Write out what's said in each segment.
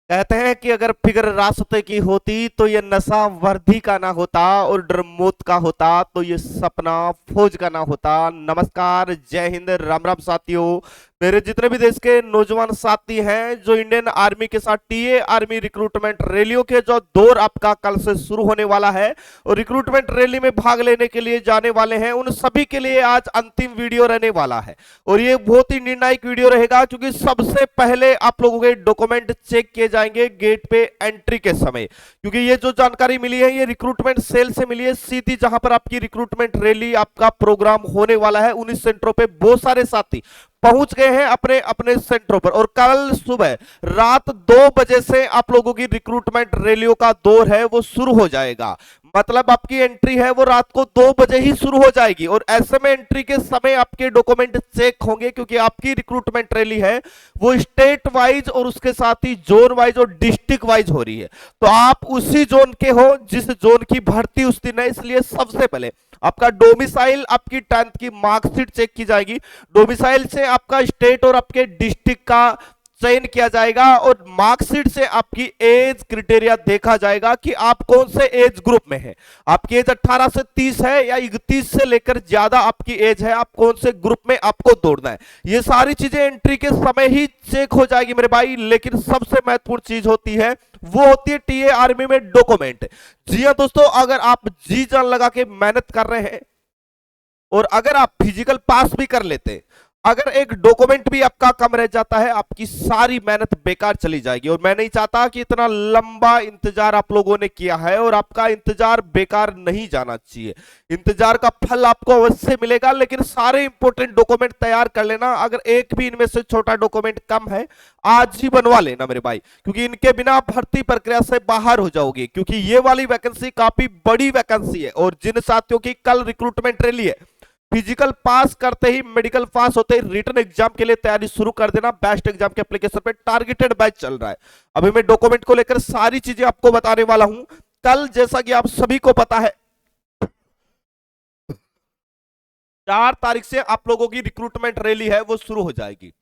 कहते हैं कि अगर फिक्र रास्ते की होती तो ये नशा वर्दी का ना होता, और डर मौत का होता तो ये सपना फौज का ना होता। नमस्कार, जय हिंद, राम राम साथियों। मेरे जितने भी देश के नौजवान साथी हैं जो इंडियन आर्मी के साथ टीए आर्मी रिक्रूटमेंट रैलियों के जो दौर आपका कल से शुरू होने वाला है और रिक्रूटमेंट रैली में भाग लेने के लिए जाने वाले हैं, उन सभी के लिए आज अंतिम वीडियो रहने वाला है। और ये बहुत ही निर्णायक वीडियो रहेगा क्योंकि सबसे पहले आप लोगों के डॉक्यूमेंट चेक किए जाएंगे गेट पे एंट्री के समय। क्योंकि ये जो जानकारी मिली है ये रिक्रूटमेंट सेल से मिली है, सीधी जहां पर आपकी रिक्रूटमेंट रैली आपका प्रोग्राम होने वाला है। 19 सेंटरों पे बहुत सारे साथी पहुंच गए हैं अपने अपने सेंटरों पर, और कल सुबह रात 2 बजे से आप लोगों की रिक्रूटमेंट रैलियों का दौर है वो शुरू हो जाएगा। मतलब आपकी एंट्री है वो रात को 2 बजे ही शुरू हो जाएगी, और ऐसे में एंट्री के समय आपके डॉक्यूमेंट चेक होंगे क्योंकि आपकी रिक्रूटमेंट रैली है वो स्टेट वाइज और उसके साथ ही जोन वाइज और डिस्ट्रिक्ट वाइज हो रही है। तो आप उसी जोन के हो जिस जोन की भर्ती उस दिन है, इसलिए सबसे पहले आपका डोमिसाइल, आपकी 10th की मार्कशीट चेक की जाएगी। डोमिसाइल से आपका स्टेट और आपके डिस्ट्रिक्ट का चयन किया जाएगा, और मार्कशीट से आपकी एज क्राइटेरिया देखा जाएगा कि आप कौन से एज ग्रुप में है। आपकी एज 18 से 30 है या 31 से लेकर ज्यादा आपकी एज है, आप कौन से ग्रुप में आपको दौड़ना है, ये सारी चीजें एंट्री के समय ही चेक हो जाएगी मेरे भाई। लेकिन सबसे महत्वपूर्ण चीज होती है वो होती है टीए आर्मी में डॉक्यूमेंट। जी हाँ दोस्तों, अगर आप जी जान लगा के मेहनत कर रहे हैं और अगर आप फिजिकल पास भी कर लेते, अगर एक डॉक्यूमेंट भी आपका कम रह जाता है, आपकी सारी मेहनत बेकार चली जाएगी। और मैं नहीं चाहता कि इतना लंबा इंतजार आप लोगों ने किया है और आपका इंतजार बेकार नहीं जाना चाहिए। इंतजार का फल आपको अवश्य मिलेगा, लेकिन सारे इंपॉर्टेंट डॉक्यूमेंट तैयार कर लेना। अगर एक भी इनमें से छोटा डॉक्यूमेंट कम है, आज ही बनवा लेना मेरे भाई, क्योंकि इनके बिना भर्ती प्रक्रिया से बाहर हो जाओगे। क्योंकि ये वाली वैकेंसी काफी बड़ी वैकेंसी है, और जिन साथियों की कल रिक्रूटमेंट रैली है, फिजिकल पास करते ही, मेडिकल पास होते ही रिटन एग्जाम के लिए तैयारी शुरू कर देना। बेस्ट एग्जाम के एप्लीकेशन पे टारगेटेड बैच चल रहा है। अभी मैं डॉक्यूमेंट को लेकर सारी चीजें आपको बताने वाला हूं। कल जैसा कि आप सभी को पता है 4 तारीख से आप लोगों की रिक्रूटमेंट रैली है वो शुरू हो जाएगी।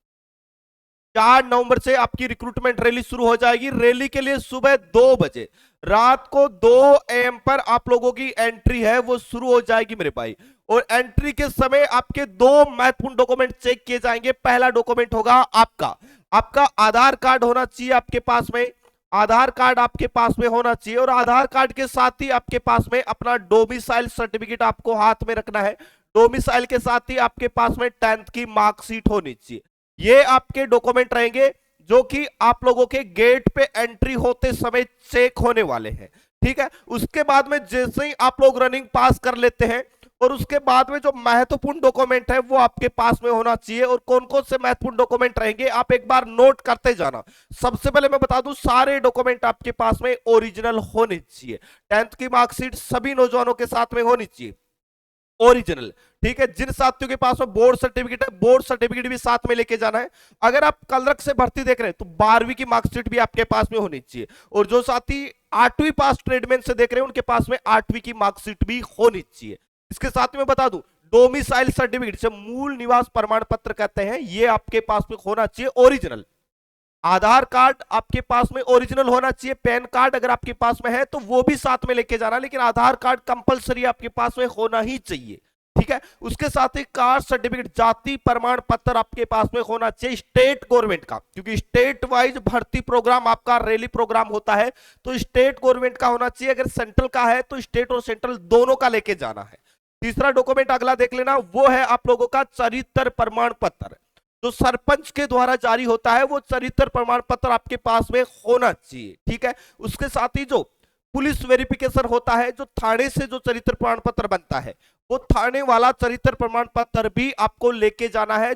4 नवंबर से आपकी रिक्रूटमेंट रैली शुरू हो जाएगी। रैली के लिए सुबह 2 बजे, रात को 2 AM पर आप लोगों की एंट्री है वो शुरू हो जाएगी मेरे भाई। और एंट्री के समय आपके 2 महत्वपूर्ण डॉक्यूमेंट चेक किए जाएंगे। पहला डॉक्यूमेंट होगा आपका आपका आधार कार्ड होना चाहिए आपके पास में। आधार कार्ड आपके पास में होना चाहिए, और आधार कार्ड के साथ ही आपके पास में अपना डोमिसाइल सर्टिफिकेट आपको हाथ में रखना है। डोमिसाइल के साथ ही आपके पास में 10th की मार्कशीट होनी चाहिए। ये आपके डॉक्यूमेंट रहेंगे जो कि आप लोगों के गेट पे एंट्री होते समय चेक होने वाले हैं। ठीक है, उसके बाद में जैसे ही आप लोग रनिंग पास कर लेते हैं, और उसके बाद में जो महत्वपूर्ण डॉक्यूमेंट है वो आपके पास में होना चाहिए। और कौन कौन से महत्वपूर्ण डॉक्यूमेंट रहेंगे आप एक बार नोट करते जाना। सबसे पहले मैं बता दूं, सारे डॉक्यूमेंट आपके पास में ओरिजिनल होने चाहिए। 10th की मार्कशीट सभी नौजवानों के साथ में होनी चाहिए ओरिजिनल। ठीक है, जिन साथियों के पास में बोर्ड सर्टिफिकेट है, बोर्ड सर्टिफिकेट भी साथ में लेके जाना है। अगर आप कलरक से भर्ती देख रहे हैं तो 12वीं की मार्कशीट भी आपके पास में होनी चाहिए। और जो साथी 8वीं पास ट्रेडमैन से देख रहे हैं उनके पास में 8वीं की मार्कशीट भी होनी चाहिए। इसके साथ में बता दूं, डोमिसाइल सर्टिफिकेट से मूल निवास प्रमाण पत्र कहते हैं, ये आपके पास में होना चाहिए ओरिजिनल। आधार कार्ड आपके पास में ओरिजिनल होना चाहिए। पैन कार्ड अगर आपके पास में है तो वो भी साथ में लेके जाना, लेकिन आधार कार्ड कंपलसरी आपके पास में होना ही चाहिए। ठीक है, उसके साथ ही कास्ट सर्टिफिकेट, जाति प्रमाण पत्र आपके पास में होना चाहिए स्टेट गवर्नमेंट का, क्योंकि स्टेट वाइज भर्ती प्रोग्राम आपका रैली प्रोग्राम होता है, तो स्टेट गवर्नमेंट का होना चाहिए। अगर सेंट्रल का है तो स्टेट और सेंट्रल दोनों का लेके जाना है। तीसरा डॉक्यूमेंट अगला देख लेना, वो है आप लोगों का चरित्र प्रमाण पत्र, जो सरपंच के द्वारा जारी होता है। वो चरित्र प्रमाण पत्र आपके पास में होना चाहिए। ठीक है, उसके साथ ही जो पुलिस वेरिफिकेशन होता है, जो थाने से जो चरित्र प्रमाण पत्र बनता है, वो थाने वाला चरित्र प्रमाण पत्र भी आपको लेके जाना है।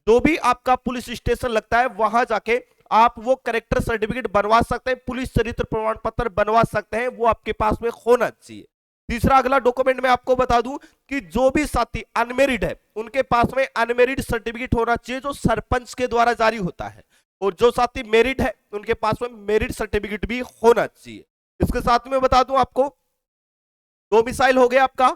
जो भी आपका पुलिस स्टेशन लगता है वहां जाके आप वो करेक्टर सर्टिफिकेट बनवा सकते हैं, पुलिस चरित्र प्रमाण पत्र बनवा सकते हैं, वो आपके पास में होना चाहिए। तीसरा अगला डॉक्यूमेंट मैं आपको बता दूं कि जो भी साथी अनमेरिड है उनके पास में अनमेरिड सर्टिफिकेट होना चाहिए, जो सरपंच के द्वारा जारी होता है। और जो साथी मेरिड है उनके पास में मेरिड सर्टिफिकेट भी होना चाहिए। इसके साथ में बता दूं आपको, डोमिसाइल हो गया आपका,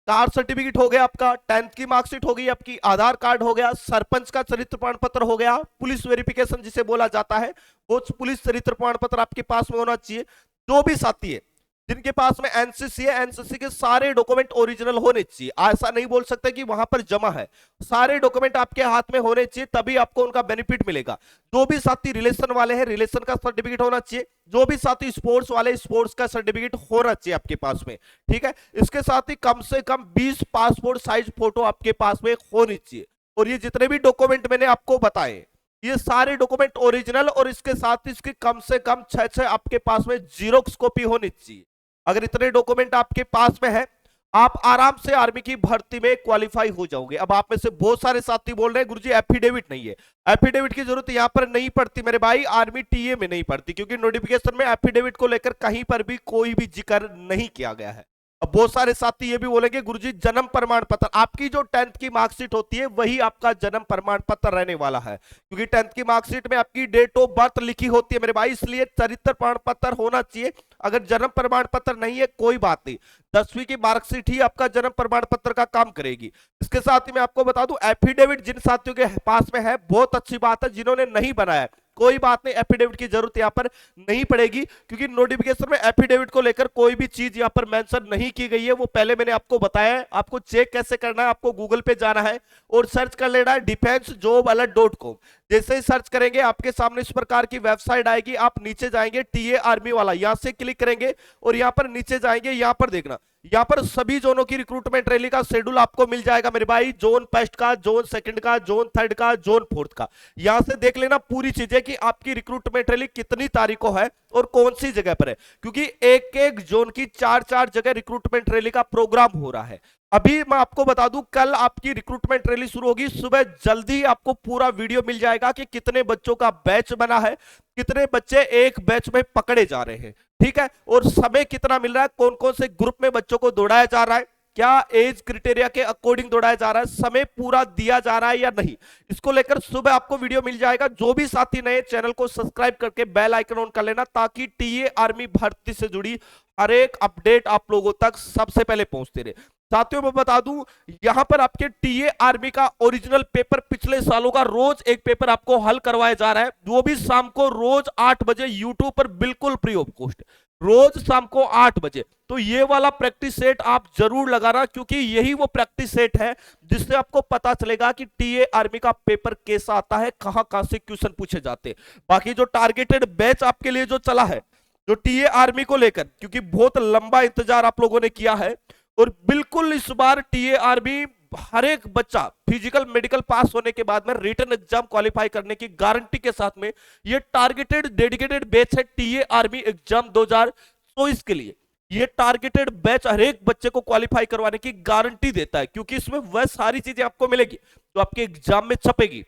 कास्ट सर्टिफिकेट हो गया आपका, 10th की मार्कशीट हो गई आपकी, आधार कार्ड हो गया, सरपंच का चरित्र प्रमाण पत्र हो गया, पुलिस वेरिफिकेशन जिसे बोला जाता है वो पुलिस चरित्र प्रमाण पत्र आपके पास में होना चाहिए। जो भी साथी है जिनके पास में एनसीसी है, एनसीसी के सारे डॉक्यूमेंट ओरिजिनल होने चाहिए। ऐसा नहीं बोल सकते कि वहां पर जमा है, सारे डॉक्यूमेंट आपके हाथ में होने चाहिए, तभी आपको उनका बेनिफिट मिलेगा। जो भी साथी रिलेशन वाले हैं, रिलेशन का सर्टिफिकेट होना चाहिए। जो भी साथी स्पोर्ट्स वाले, स्पोर्ट्स का सर्टिफिकेट होना चाहिए आपके पास में, ठीक है। इसके साथ ही कम से कम 20 पासपोर्ट साइज फोटो आपके पास में होनी चाहिए। और ये जितने भी डॉक्यूमेंट मैंने आपको बताए, ये सारे डॉक्यूमेंट ओरिजिनल, और इसके साथ ही इसकी कम से कम 6 आपके पास में जीरोक्स कॉपी होनी चाहिए। अगर इतने डॉक्यूमेंट आपके पास में है, आप आराम से आर्मी की भर्ती में क्वालिफाई हो जाओगे। अब आप में से बहुत सारे साथी बोल रहे हैं गुरुजी एफिडेविट नहीं है। एफिडेविट की जरूरत यहां पर नहीं पड़ती मेरे भाई, आर्मी टीए में नहीं पड़ती, क्योंकि नोटिफिकेशन में एफिडेविट को लेकर कहीं पर भी कोई भी जिक्र नहीं किया गया है। अब बहुत सारे साथी ये भी बोलेंगे गुरुजी जन्म प्रमाण पत्र, आपकी जो 10th की मार्कशीट होती है वही आपका जन्म प्रमाण पत्र रहने वाला है, क्योंकि 10th की मार्कशीट में आपकी डेट ऑफ बर्थ लिखी होती है मेरे भाई, इसलिए चरित्र प्रमाण पत्र होना चाहिए। अगर जन्म प्रमाण पत्र नहीं है कोई बात नहीं, 10वीं की मार्कशीट ही आपका जन्म प्रमाण पत्र का काम करेगी। इसके साथ ही मैं आपको बता दूं, एफिडेविट जिन साथियों के पास में है बहुत अच्छी बात है, जिन्होंने नहीं बनाया कोई बात नहीं, एफिडेविट की जरूरत यहां पर नहीं पड़ेगी, क्योंकि नोटिफिकेशन में एफिडेविट को लेकर कोई भी चीज यहां पर मेंशन नहीं की गई है। वो पहले मैंने आपको बताया है। आपको चेक कैसे करना है, आपको गूगल पे जाना है और सर्च कर लेना है defensejobalert.com। जैसे ही सर्च करेंगे आपके सामने इस प्रकार की वेबसाइट आएगी, आप नीचे जाएंगे टीए आर्मी वाला, यहां से क्लिक करेंगे और यहां पर नीचे जाएंगे, यहां पर देखना, यहां पर सभी जोनों की रिक्रूटमेंट रैली का शेड्यूल आपको मिल जाएगा मेरे भाई, जोन फर्स्ट का, जोन सेकंड का, जोन थर्ड का, जोन फोर्थ का। यहां से देख लेना पूरी चीजें कि आपकी रिक्रूटमेंट रैली कितनी तारीख को है और कौन सी जगह पर है, क्योंकि एक एक जोन की 4-4 जगह रिक्रूटमेंट रैली का प्रोग्राम हो रहा है। अभी मैं आपको बता दूं, कल आपकी रिक्रूटमेंट रैली शुरू होगी सुबह, जल्दी आपको पूरा वीडियो मिल जाएगा कि कितने बच्चों का बैच बना है, कितने बच्चे एक बैच में पकड़े जा रहे हैं, ठीक है, और समय कितना मिल रहा है, कौन कौन से ग्रुप में बच्चों को दौड़ाया जा रहा है, क्या एज क्राइटेरिया के अकॉर्डिंग दौड़ाया जा रहा है, समय पूरा दिया जा रहा है या नहीं, इसको लेकर सुबह आपको वीडियो मिल जाएगा। जो भी साथी नए, चैनल को सब्सक्राइब करके बेल आइकन ऑन कर लेना, ताकि टीए आर्मी भर्ती से जुड़ी हर एक अपडेट आप लोगों तक सबसे पहले पहुंचते रहे। साथियों मैं बता दूं, यहां पर आपके टीए आर्मी का ओरिजिनल पेपर पिछले सालों का रोज एक पेपर आपको हल करवाया जा रहा है, वो भी शाम को रोज 8 बजे यूट्यूब पर बिल्कुल फ्री ऑफ कॉस्ट, रोज शाम को 8 बजे। तो ये वाला प्रैक्टिस सेट आप जरूर लगाना, क्योंकि यही वो प्रैक्टिस सेट है जिससे आपको पता चलेगा कि टीए आर्मी का पेपर कैसा आता है, कहां से क्वेश्चन पूछे जाते हैं। बाकी जो टारगेटेड बैच आपके लिए जो चला है, जो टीए आर्मी को लेकर, क्योंकि बहुत लंबा इंतजार आप लोगों ने किया है, और बिल्कुल इस बार टीए आर्मी हर एक बच्चा फिजिकल मेडिकल पास होने के बाद में रिटन एग्जाम क्वालिफाई करने की गारंटी के साथ में ये टारगेटेड डेडिकेटेड बैच है टीए आर्मी एग्जाम 2024 के लिए। ये टारगेटेड बैच हर एक बच्चे को क्वालिफाई करवाने की गारंटी देता है, क्योंकि इसमें वह सारी चीजें आपको मिलेगी जो आपके एग्जाम में छपेगी,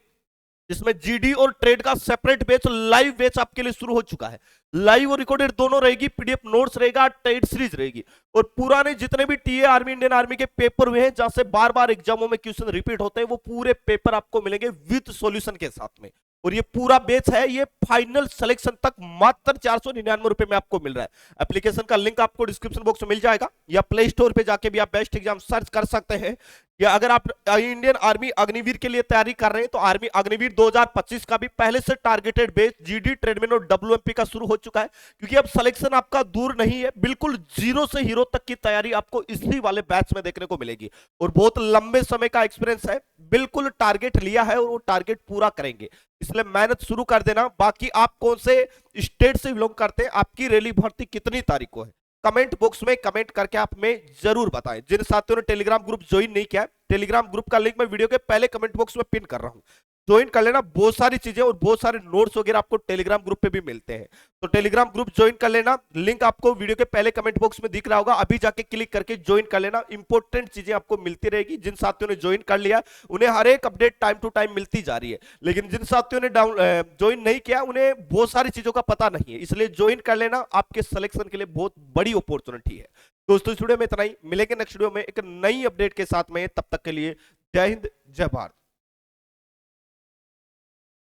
जिसमें जीडी और ट्रेड का सेपरेट बैच, लाइव बैच आपके लिए शुरू हो चुका है। लाइव और रिकॉर्डेड दोनों रहेगी, पीडीएफ नोट्स रहेगा, ट्रेड सीरीज रहेगी, और पुराने जितने भी टीए आर्मी, इंडियन आर्मी के पेपर हुए हैं जहां से बार बार एग्जामों में क्वेश्चन रिपीट होते हैं, वो पूरे पेपर आपको मिलेंगे विद सॉल्यूशन के साथ में। और ये पूरा बैच है, ये फाइनल सिलेक्शन तक मात्र 499 रुपए में आपको मिल रहा है। एप्लीकेशन का लिंक आपको डिस्क्रिप्शन बॉक्स में मिल जाएगा, या प्ले स्टोर पे जाके भी आप बेस्ट एग्जाम सर्च कर सकते हैं। या अगर आप इंडियन आर्मी अग्निवीर के लिए तैयारी कर रहे हैं, तो आर्मी अग्निवीर 2025 का भी पहले से टारगेटेड बैच जीडी, ट्रेडमैन और डब्ल्यूएमपी का शुरू हो चुका है, क्योंकि अब सिलेक्शन आपका दूर नहीं है, बिल्कुल जीरो से हीरो तक की तैयारी आपको इसी वाले बैच में देखने को मिलेगी। और बहुत लंबे समय का एक्सपीरियंस है, बिल्कुल टारगेट लिया है और वो टारगेट पूरा करेंगे, इसलिए मेहनत शुरू कर देना। बाकी आप कौन से स्टेट से बिलोंग करते हैं, आपकी रैली भर्ती कितनी तारीख को है, कमेंट बॉक्स में कमेंट करके आप हमें जरूर बताएं। जिन साथियों ने टेलीग्राम ग्रुप ज्वाइन नहीं किया, टेलीग्राम ग्रुप का लिंक मैं वीडियो के पहले कमेंट बॉक्स में पिन कर रहा हूं, ज्वाइन कर लेना। बहुत सारी चीजें और बहुत सारे नोट्स वगैरह आपको टेलीग्राम ग्रुप पे भी मिलते हैं, तो टेलीग्राम ग्रुप ज्वाइन कर लेना। लिंक आपको वीडियो के पहले कमेंट बॉक्स में दिख रहा होगा, अभी जाके क्लिक करके ज्वाइन कर लेना। इंपॉर्टेंट चीजें आपको मिलती रहेगी। जिन साथियों ने ज्वाइन कर लिया उन्हें हर एक अपडेट टाइम टू टाइम मिलती जा रही है, लेकिन जिन साथियों ने ज्वाइन नहीं किया उन्हें बहुत सारी चीजों का पता नहीं है, इसलिए ज्वाइन कर लेना, आपके सिलेक्शन के लिए बहुत बड़ी अपॉर्चुनिटी है। दोस्तों इस वीडियो में इतना ही, मिलेंगे नेक्स्ट वीडियो में एक नई अपडेट के साथ में, तब तक के लिए जय हिंद जय भारत।